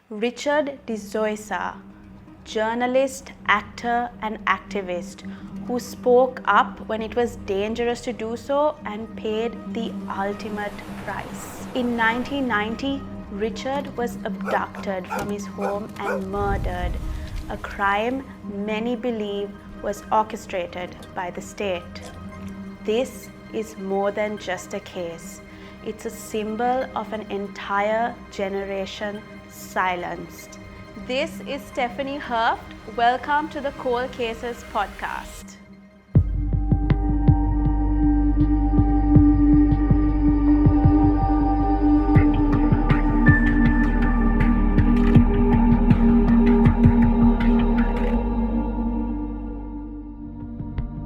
Richard Doysa, journalist, actor and activist who spoke up when it was dangerous to do so and paid the ultimate price. In 1990, Richard was abducted from his home and murdered, a crime many believe was orchestrated by the state. This is more than just a case. It's a symbol of an entire generation silenced. This is Stephi Herft. Welcome to the Kold Cases podcast.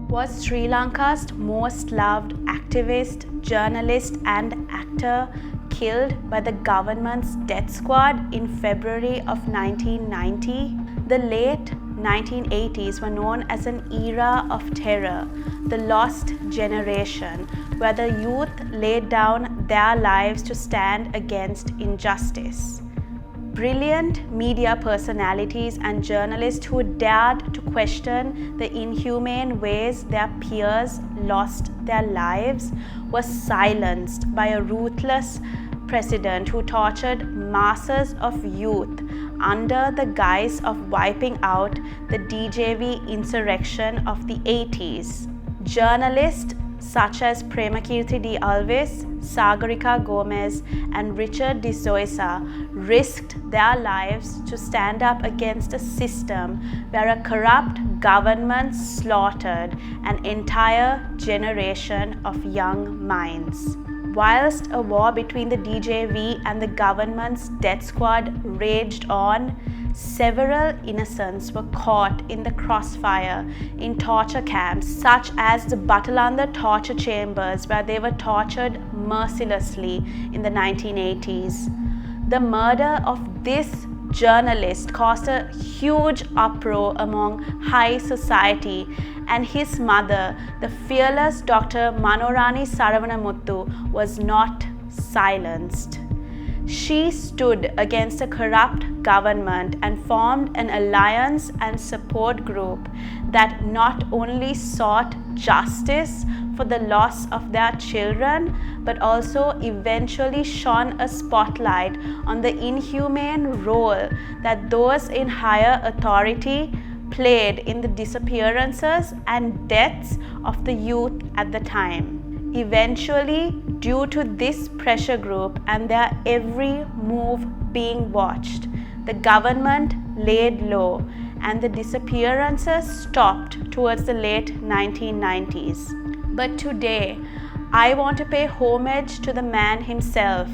Was Sri Lanka's most loved activist, journalist and actor killed by the government's death squad in February of 1990? The late 1980s were known as an era of terror, the lost generation, where the youth laid down their lives to stand against injustice. Brilliant media personalities and journalists who dared to question the inhumane ways their peers lost their lives were silenced by a ruthless president who tortured masses of youth under the guise of wiping out the DJV insurrection of the 80s. Journalists such as 𝗲𝗪𝗀𝗻𝗄𝗃, 𝗙𝗪𝗀𝗃𝗀 and Richard Doysa risked their lives to stand up against a system where a corrupt government slaughtered an entire generation of young minds. Whilst a war between the DJV and the government's death squad raged on, several innocents were caught in the crossfire in torture camps such as the Batalanda torture chambers, where they were tortured mercilessly in the 1980s. The murder of this journalist caused a huge uproar among high society, and his mother, the fearless Dr. Manorani Saravanamuthu, was not silenced. She stood against a corrupt government and formed an alliance and support group that not only sought justice for the loss of their children, but also eventually shone a spotlight on the inhumane role that those in higher authority played in the disappearances and deaths of the youth at the time. Eventually, due to this pressure group and their every move being watched, the government laid low and the disappearances stopped towards the late 1990s. But today, I want to pay homage to the man himself.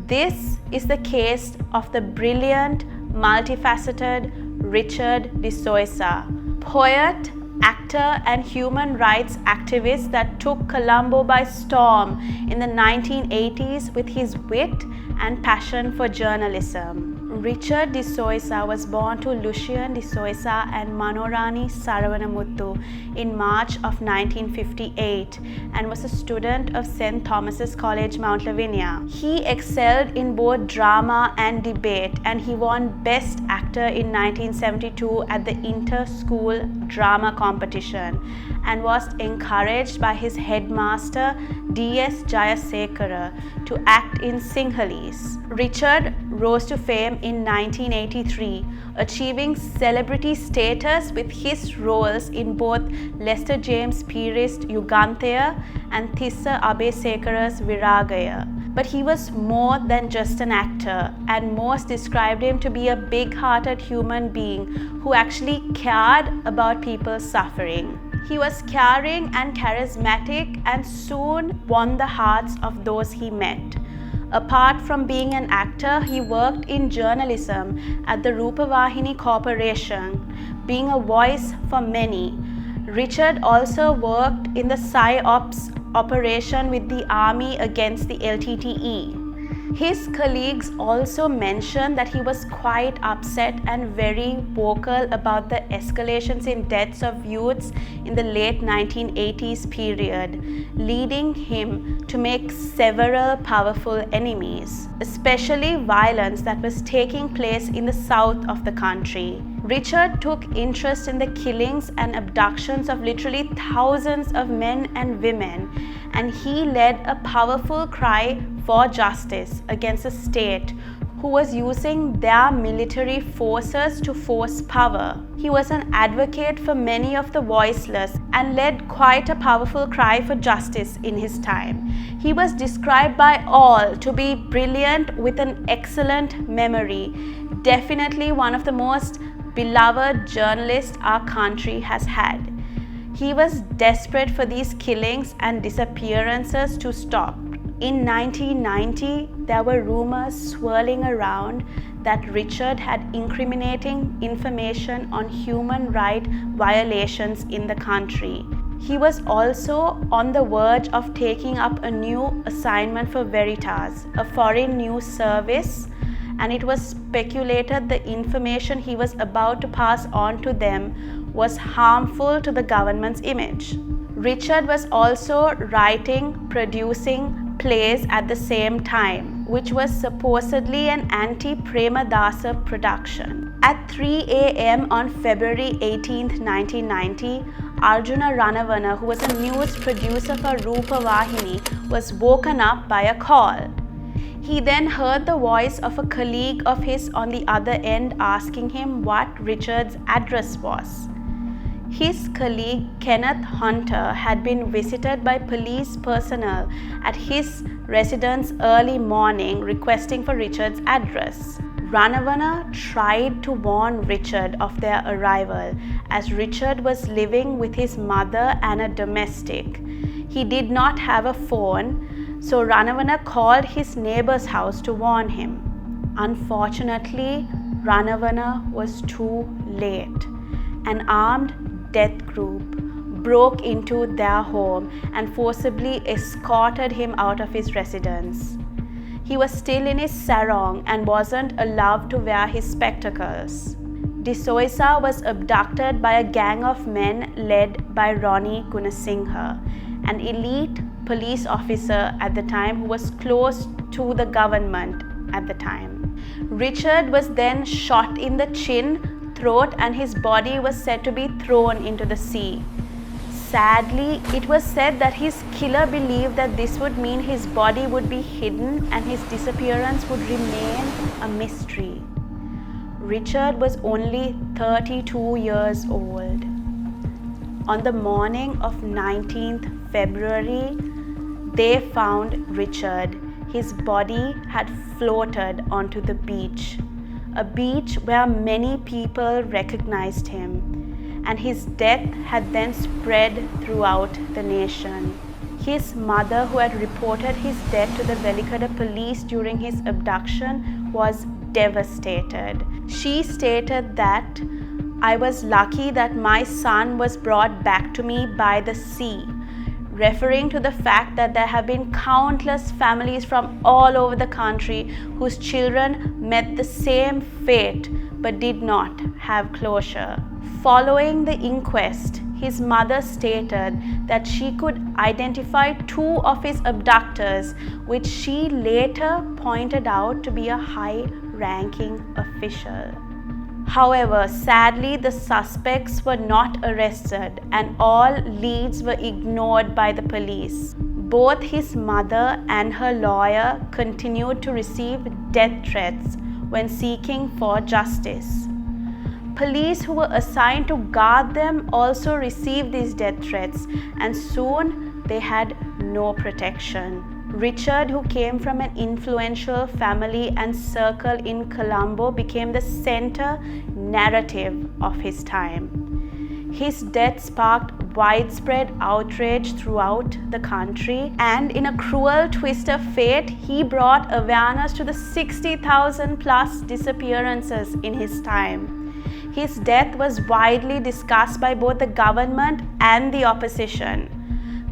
This is the case of the brilliant, multifaceted Richard Doysa, poet, actor and human rights activist that took Colombo by storm in the 1980s with his wit and passion for journalism. Richard Doysa was born to Lucien Doysa and Manorani Saravanamuthu in March of 1958 and was a student of St. Thomas's College, Mount Lavinia. He excelled in both drama and debate, and he won Best Actor in 1972 at the Inter-School Drama Competition and was encouraged by his headmaster 𝗙𝗪𝘀 to act in Sinhalese. Richard rose to fame in 1983, achieving celebrity status with his roles in both Lester James Peir's 𝗙ුගන්තය and 𝗙𝗪𝘀 𝗍𝗪𝗀. But he was more than just an actor, and most described him to be a big-hearted human being who actually cared about people's suffering. He was caring and charismatic and soon won the hearts of those he met. Apart from being an actor, he worked in journalism at the 𝗏𝗏 Corporation, being a voice for many. Richard also worked in the 𝗖𝗹𝘂𝗃 operation with the army against the LTTE. His colleagues also mentioned that he was quite upset and very vocal about the escalations in deaths of youths in the late 1980s period, leading him to make several powerful enemies, especially violence that was taking place in the south of the country. Richard took interest in the killings and abductions of literally thousands of men and women, and he led a powerful cry for justice against a state who was using their military forces to force power. He was an advocate for many of the voiceless and led quite a powerful cry for justice in his time. He was described by all to be brilliant with an excellent memory, definitely one of the most beloved journalists our country has had. He was desperate for these killings and disappearances to stop. In 1990, there were rumors swirling around that Richard had incriminating information on human rights violations in the country. He was also on the verge of taking up a new assignment for Veritas, a foreign news service, and it was speculated the information he was about to pass on to them was harmful to the government's image. Richard was also writing, producing plays at the same time, which was supposedly an anti-𝗲𝗵𝗍 production. At 3 a.m. on February 18, 1990, Arjuna Ranavana, who was a news producer for 𝗲𝗂𝗃, was woken up by a call. He then heard the voice of a colleague of his on the other end asking him what Richard's address was. His colleague Kenneth Hunter had been visited by police personnel at his residence early morning requesting for Richard's address. Ranavana tried to warn Richard of their arrival as Richard was living with his mother and a domestic. He did not have a phone, so Ranavana called his neighbor's house to warn him. Unfortunately, Ranavana was too late. An armed death group broke into their home and forcibly escorted him out of his residence. He was still in his sarong and wasn't allowed to wear his spectacles. Zoysa was abducted by a gang of men led by 𝗏𝗏𝗃𝗃, an elite police officer at the time who was close to the government at the time. Richard was then shot in the chin, throat, and his body was said to be thrown into the sea. Sadly, it was said that his killer believed that this would mean his body would be hidden and his disappearance would remain a mystery. Richard was only 32 years old. On the morning of 19th February, they found Richard. His body had floated onto the beach, a beach where many people recognized him, and his death had then spread throughout the nation. His mother, who had reported his death to the 𝗙𝘀 police during his abduction, was devastated. She stated that, "I was lucky that my son was brought back to me by the sea," referring to the fact that there have been countless families from all over the country whose children met the same fate but did not have closure. Following the inquest, his mother stated that she could identify 2 of his abductors, which she later pointed out to be a high-ranking official. However, sadly, the suspects were not arrested and all leads were ignored by the police. Both his mother and her lawyer continued to receive death threats when seeking for justice. Police who were assigned to guard them also received these death threats, and soon they had no protection. Richard, who came from an influential family and circle in Colombo, became the center narrative of his time. His death sparked widespread outrage throughout the country, and in a cruel twist of fate, he brought awareness to the 60,000 plus disappearances in his time. His death was widely discussed by both the government and the opposition.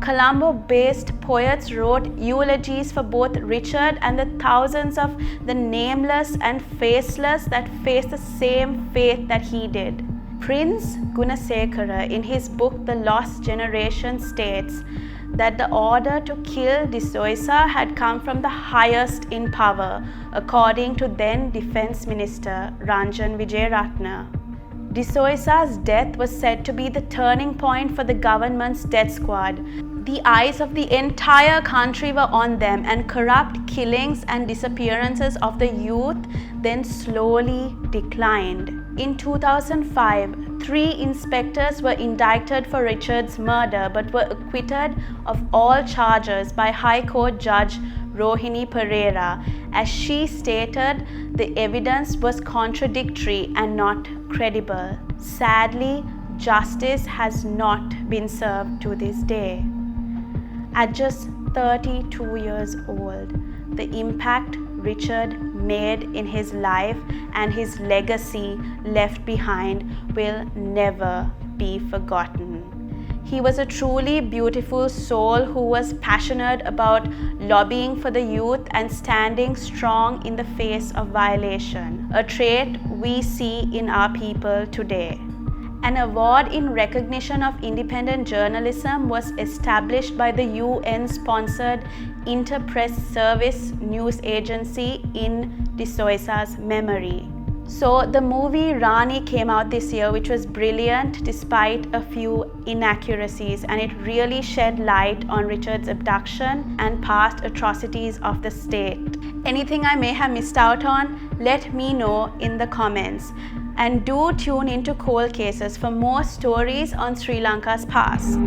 Colombo-based poets wrote eulogies for both Richard and the thousands of the nameless and faceless that faced the same fate that he did. Prince 𝗙𝗀𝗃, in his book The Lost Generation, states that the order to kill Zoysa had come from the highest in power, according to then Defense Minister Ranjan Wijeyaratne. Zoysa's death was said to be the turning point for the government's death squad. The eyes of the entire country were on them, and corrupt killings and disappearances of the youth then slowly declined. In 2005, 3 inspectors were indicted for Richard's murder but were acquitted of all charges by High Court Judge Rohini Perera, as she stated the evidence was contradictory and not credible. Sadly, justice has not been served to this day. At just 32 years old, the impact Richard made in his life and his legacy left behind will never be forgotten. He was a truly beautiful soul who was passionate about lobbying for the youth and standing strong in the face of violation, a trait we see in our people today. An award in recognition of independent journalism was established by the UN-sponsored Inter-Press Service news agency in Zoysa's memory. So the movie Rani came out this year, which was brilliant despite a few inaccuracies, and it really shed light on Richard's abduction and past atrocities of the state. Anything I may have missed out on, let me know in the comments. And do tune into Kold Cases for more stories on Sri Lanka's past.